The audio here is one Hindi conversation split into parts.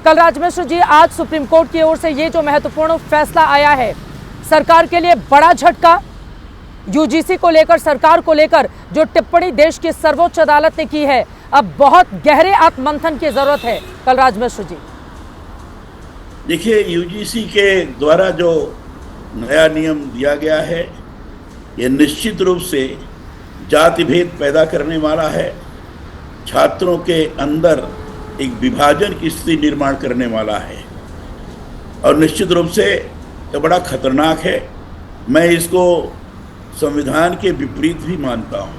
कलराज मिश्र जी, आज सुप्रीम कोर्ट की ओर से ये जो महत्वपूर्ण फैसला आया है, सरकार के लिए बड़ा झटका। यूजीसी को लेकर, सरकार को लेकर जो टिप्पणी देश की सर्वोच्च अदालत ने की है, अब बहुत गहरे आत्ममंथन की जरूरत है। कलराज मिश्र जी, देखिए, यूजीसी के द्वारा जो नया नियम दिया गया है, ये निश्चित रूप से जाति भेद पैदा करने वाला है, छात्रों के अंदर एक विभाजन की स्थिति निर्माण करने वाला है और निश्चित रूप से ये बड़ा खतरनाक है। मैं इसको संविधान के विपरीत भी मानता हूँ,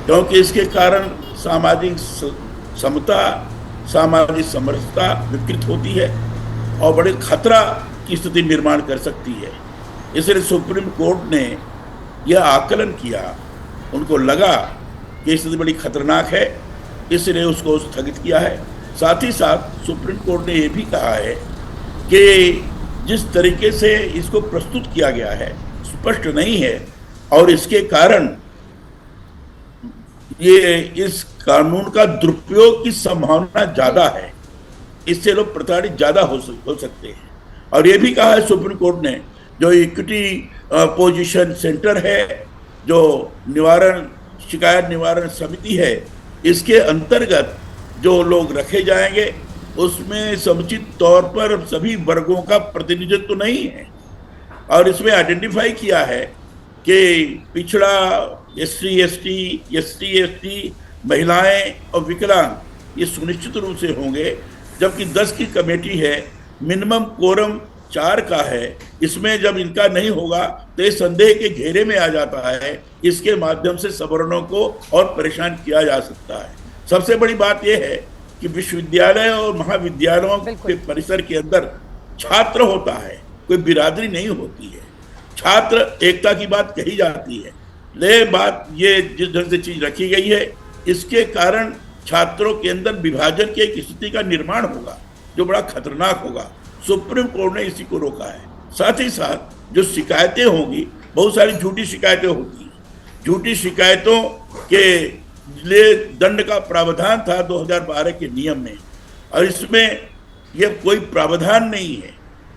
क्योंकि इसके कारण सामाजिक समता, सामाजिक समरसता विकृत होती है और बड़े खतरा की स्थिति निर्माण कर सकती है। इसलिए सुप्रीम कोर्ट ने यह आकलन किया, उनको लगा कि स्थिति बड़ी खतरनाक है, इसलिए उसको स्थगित किया है। साथ ही साथ सुप्रीम कोर्ट ने यह भी कहा है कि जिस तरीके से इसको प्रस्तुत किया गया है स्पष्ट नहीं है और इसके कारण ये इस कानून का दुरुपयोग की संभावना ज़्यादा है, इससे लोग प्रताड़ित ज़्यादा हो सकते हैं। और ये भी कहा है सुप्रीम कोर्ट ने, जो इक्विटी पोजीशन सेंटर है, जो शिकायत निवारण समिति है, इसके अंतर्गत जो लोग रखे जाएंगे उसमें समुचित तौर पर सभी वर्गों का प्रतिनिधित्व तो नहीं है। और इसमें आइडेंटिफाई किया है कि पिछड़ा, एससी एसटी, महिलाएं और विकलांग ये सुनिश्चित रूप से होंगे, जबकि 10 की कमेटी है, मिनिमम कोरम 4 का है। इसमें जब इनका नहीं होगा तो ये संदेह के घेरे में आ जाता है, इसके माध्यम से सवर्णों को और परेशान किया जा सकता है। सबसे बड़ी बात यह है कि विश्वविद्यालय और महाविद्यालयों के परिसर के अंदर छात्र होता है, कोई बिरादरी नहीं होती है। छात्र एकता की बात कही जाती है, ले बात ये जिस ढंग से चीज रखी गई है, इसके कारण छात्रों के अंदर विभाजन की एक स्थिति का निर्माण होगा जो बड़ा खतरनाक होगा। सुप्रीम कोर्ट ने इसी को रोका है। साथ ही साथ जो शिकायतें होंगी, बहुत सारी झूठी शिकायतें होती हैं। झूठी शिकायतों के लिए दंड का प्रावधान था 2012 के नियम में, और इसमें यह कोई प्रावधान नहीं है,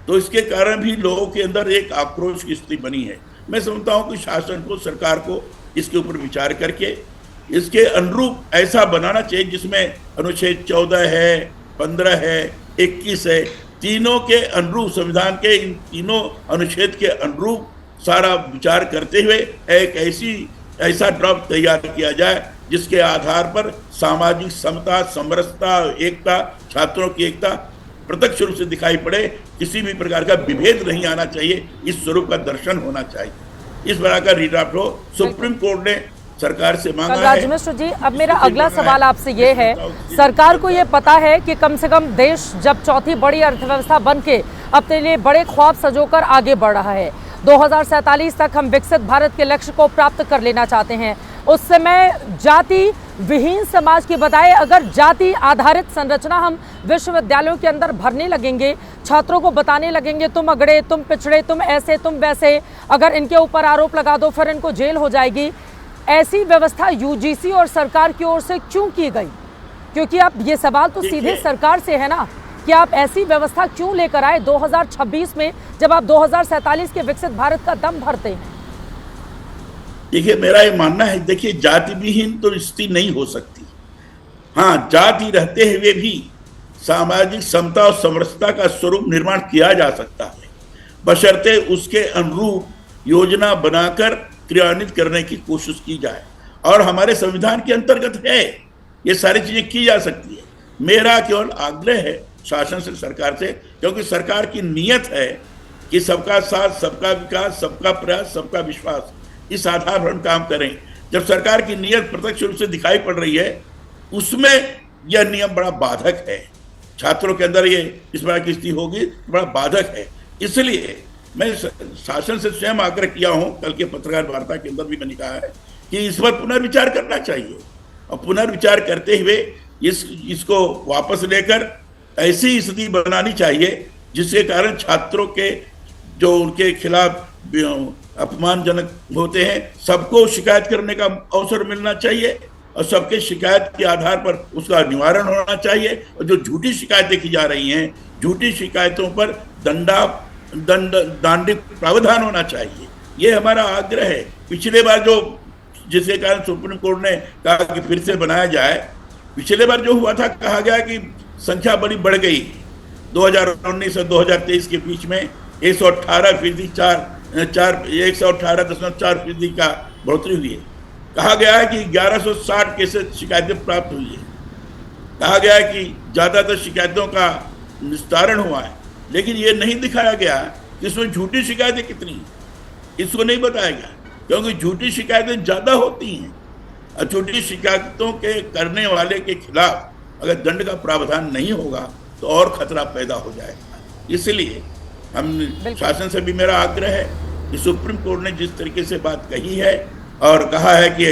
तो इसके कारण भी लोगों के अंदर एक आक्रोश की स्थिति बनी है। मैं समझता हूँ कि शासन को, सरकार को इसके ऊपर विचार करके इसके अनुरूप ऐसा बनाना चाहिए जिसमें अनुच्छेद 14 है, 15 है, 21 है, तीनों के अनुरूप, संविधान के इन तीनों अनुच्छेद के अनुरूप सारा विचार करते हुए एक ऐसा ड्राफ्ट तैयार किया जाए जिसके आधार पर सामाजिक समता, समरसता, एकता, छात्रों की एकता प्रत्यक्ष रूप से दिखाई पड़े। किसी भी प्रकार का विभेद नहीं आना चाहिए, इस स्वरूप का दर्शन होना चाहिए। इस प्रकार का रीड्राफ्ट हो, सुप्रीम कोर्ट ने सरकार से मांगा है। कलराज मिश्र जी, अब मेरा अगला सवाल आपसे ये है, सरकार को ये पता है कि कम से कम देश जब चौथी बड़ी अर्थव्यवस्था बन के अपने लिए बड़े ख्वाब सजोकर आगे बढ़ रहा है, 2047 तक हम विकसित भारत के लक्ष्य को प्राप्त कर लेना चाहते हैं, उस समय जाति विहीन समाज की बजाय अगर जाति आधारित संरचना हम विश्वविद्यालयों के अंदर भरने लगेंगे, छात्रों को बताने लगेंगे तुम अगड़े, तुम पिछड़े, तुम ऐसे, तुम वैसे, अगर इनके ऊपर आरोप लगा दो फिर इनको जेल हो जाएगी, ऐसी व्यवस्था यूजीसी और सरकार की ओर से क्यों की गई? क्योंकि अब ये सवाल तो सीधे सरकार से है ना कि आप ऐसी व्यवस्था क्यों लेकर आए 2026 में, जब आप 2047 के विकसित भारत का दम भरते हैं? देखिए, मेरा ये मानना है, देखिए, जाति विहीन तो स्थिति नहीं हो सकती। हाँ, जाति रहते हुए भी सामाजिक समता और समरसता का स्वरूप निर्माण किया जा सकता है, बशर्ते उसके अनुरूप योजना बनाकर क्रियान्वित करने की कोशिश की जाए। और हमारे संविधान के अंतर्गत है, ये सारी चीजें की जा सकती है। मेरा केवल आग्रह है शासन से, सरकार से, क्योंकि सरकार की नीयत है कि सबका साथ, सबका विकास, सबका प्रयास, सबका विश्वास, इस आधार पर हम काम करें। जब सरकार की नीयत प्रत्यक्ष रूप से दिखाई पड़ रही है, उसमें यह नियम बड़ा बाधक है। छात्रों के अंदर ये इस प्रकार की स्थिति होगी, बड़ा बाधक है। इसलिए मैं शासन से स्वयं आग्रह किया हूं, कल के पत्रकार वार्ता के अंदर भी मैंने कहा है कि इस पर पुनर्विचार करना चाहिए, और पुनर्विचार करते हुए इसको वापस लेकर ऐसी स्थिति बनानी चाहिए जिसके कारण छात्रों के जो उनके खिलाफ अपमानजनक होते हैं, सबको शिकायत करने का अवसर मिलना चाहिए और सबके शिकायत के आधार पर उसका निवारण होना चाहिए। और जो झूठी शिकायतें की जा रही हैं, झूठी शिकायतों पर दंडात्मक प्रावधान होना चाहिए, ये हमारा आग्रह है। पिछले बार जो जिसके कारण सुप्रीम कोर्ट ने कहा कि फिर से बनाया जाए, पिछले बार जो हुआ था, कहा गया कि संख्या बड़ी बढ़ गई। 2019 और 2023 के बीच में 118.4% का बढ़ोतरी हुई है। कहा गया है कि 1160 केसेस शिकायतें प्राप्त हुई है। कहा गया है कि ज्यादातर शिकायतों का निस्तारण हुआ है, लेकिन ये नहीं दिखाया गया कि इसमें झूठी शिकायतें कितनी हैं। इसको नहीं बताया गया, क्योंकि झूठी शिकायतें ज्यादा होती हैं और झूठी शिकायतों के करने वाले के खिलाफ अगर दंड का प्रावधान नहीं होगा तो और खतरा पैदा हो जाएगा। इसलिए हम शासन से भी मेरा आग्रह है कि सुप्रीम कोर्ट ने जिस तरीके से बात कही है और कहा है कि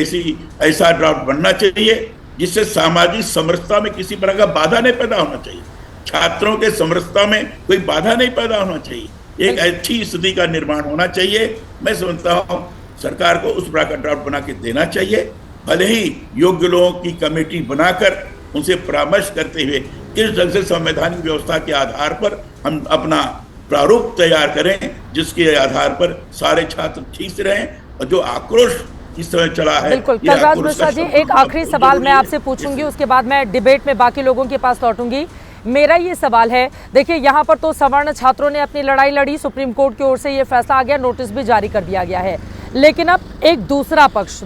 ऐसा ड्राफ्ट बनना चाहिए जिससे सामाजिक समरसता में किसी प्रकार का बाधा नहीं पैदा होना चाहिए, छात्रों के समरसता में कोई बाधा नहीं पैदा होना चाहिए, एक अच्छी स्थिति का निर्माण होना चाहिए। मैं समझता हूँ सरकार को उस प्रकार का ड्राफ्ट बना के देना चाहिए। भले ही योग्य लोगों की कमेटी बनाकर उनसे परामर्श करते हुए किस ढंग से संवैधानिक व्यवस्था के आधार पर हम अपना प्रारूप तैयार करें, जिसके आधार पर सारे छात्र ठीक से रहें। और जो आक्रोश इस समय चला है, बिल्कुल। कलराज मिश्रा जी, एक आखिरी सवाल मैं आपसे पूछूंगी, उसके बाद मैं डिबेट में बाकी लोगों के पास लौटूंगी। मेरा ये सवाल है, देखिए यहाँ पर तो सवर्ण छात्रों ने अपनी लड़ाई लड़ी, सुप्रीम कोर्ट की ओर से ये फैसला आ गया, नोटिस भी जारी कर दिया गया है, लेकिन अब एक दूसरा पक्ष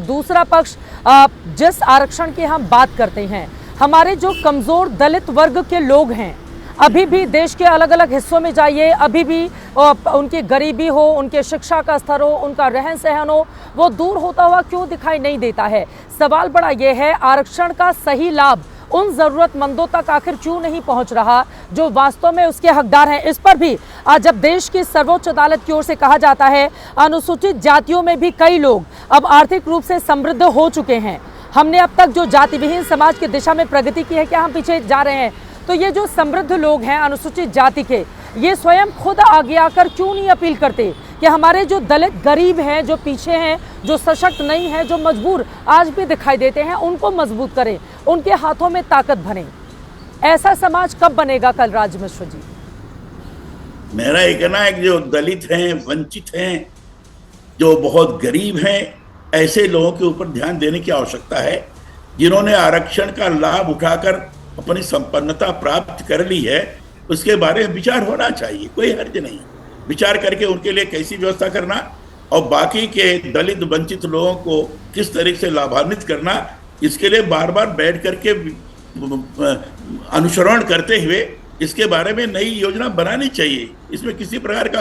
जिस आरक्षण की हम बात करते हैं, हमारे जो कमजोर दलित वर्ग के लोग हैं, अभी भी देश के अलग अलग हिस्सों में जाइए, अभी भी उनकी गरीबी हो, उनके शिक्षा का स्तर हो, उनका रहन सहन हो, वो दूर होता हुआ क्यों दिखाई नहीं देता है। सवाल बड़ा ये है, आरक्षण का सही लाभ उन जरूरतमंदों तक आखिर क्यों नहीं पहुंच रहा जो वास्तव में उसके हकदार हैं। इस पर भी जब देश की सर्वोच्च अदालत की ओर से कहा जाता है अनुसूचित जातियों में भी कई लोग अब आर्थिक रूप से समृद्ध हो चुके हैं, हमने अब तक जो जाति विहीन समाज की दिशा में प्रगति की है, क्या हम पीछे जा रहे हैं? तो ये जो समृद्ध लोग हैं अनुसूचित जाति के, ये स्वयं खुद आगे आकर क्यों नहीं अपील करते कि हमारे जो दलित गरीब हैं, जो पीछे हैं, जो सशक्त नहीं हैं, जो मजबूर आज भी दिखाई देते हैं, उनको मजबूत करें, उनके हाथों में ताकत भरें। ऐसा समाज कब बनेगा कलराज मिश्र जी? मेरा ये कहना है कि जो दलित हैं, वंचित हैं, जो बहुत गरीब हैं, ऐसे लोगों के ऊपर ध्यान देने की आवश्यकता है। जिन्होंने आरक्षण का लाभ उठाकर अपनी संपन्नता प्राप्त कर ली है, उसके बारे में विचार होना चाहिए, कोई हर्ज नहीं। विचार करके उनके लिए कैसी व्यवस्था करना और बाकी के दलित वंचित लोगों को किस तरीके से लाभान्वित करना, इसके लिए बार बार बैठ करके अनुसरण करते हुए इसके बारे में नई योजना बनानी चाहिए। इसमें किसी प्रकार का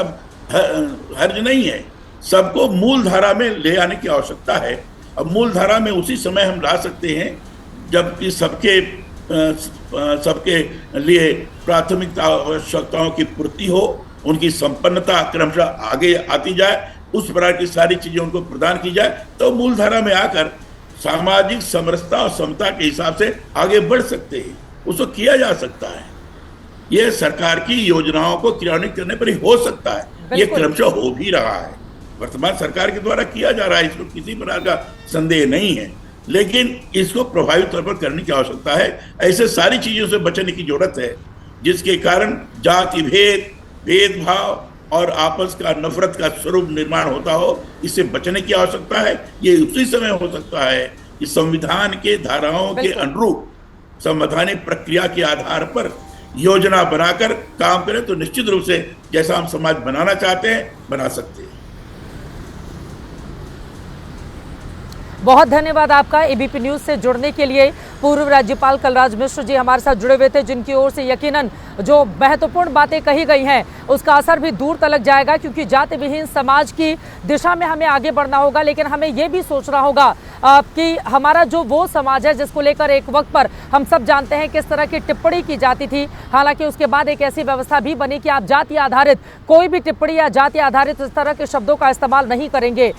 हर्ज नहीं है। सबको मूल धारा में ले आने की आवश्यकता है। अब मूल धारा में उसी समय हम ला सकते हैं जबकि सबके लिए प्राथमिक आवश्यकताओं की पूर्ति हो, उनकी संपन्नता क्रमशः आगे आती जाए, उस प्रकार की सारी चीजें उनको प्रदान की जाए, तो मूल धारा में आकर सामाजिक समरसता और समता के हिसाब से आगे बढ़ सकते हैं। उसको किया जा सकता है। यह सरकार की योजनाओं को क्रियान्वित करने पर ही हो सकता है। ये क्रमशः हो भी रहा है, वर्तमान सरकार के द्वारा किया जा रहा है, इसमें किसी प्रकार का संदेह नहीं है, लेकिन इसको प्रभावी तौर पर करने की आवश्यकता है। ऐसे सारी चीजों से बचने की जरूरत है जिसके कारण जाति भेद, भेदभाव और आपस का नफरत का स्वरूप निर्माण होता हो, इससे बचने की आवश्यकता है। ये उसी समय हो सकता है कि संविधान के धाराओं के अनुरूप संवैधानिक प्रक्रिया के आधार पर योजना बनाकर काम करें, तो निश्चित रूप से जैसा हम समाज बनाना चाहते हैं बना सकते हैं। बहुत धन्यवाद आपका एबीपी न्यूज से जुड़ने के लिए। पूर्व राज्यपाल कलराज मिश्र जी हमारे साथ जुड़े हुए थे, जिनकी ओर से यकीनन जो महत्वपूर्ण बातें कही गई हैं उसका असर भी दूर तक जाएगा, क्योंकि जाति विहीन समाज की दिशा में हमें आगे बढ़ना होगा। लेकिन हमें ये भी सोचना होगा कि हमारा जो वो समाज है जिसको लेकर एक वक्त पर हम सब जानते हैं किस तरह की टिप्पणी की जाती थी। हालांकि उसके बाद एक ऐसी व्यवस्था भी बनी कि आप जाति आधारित कोई भी टिप्पणी या जाति आधारित इस तरह के शब्दों का इस्तेमाल नहीं करेंगे।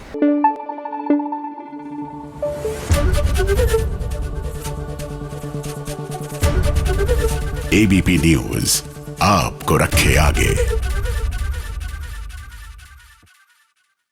एबीपी न्यूज आपको रखे आगे।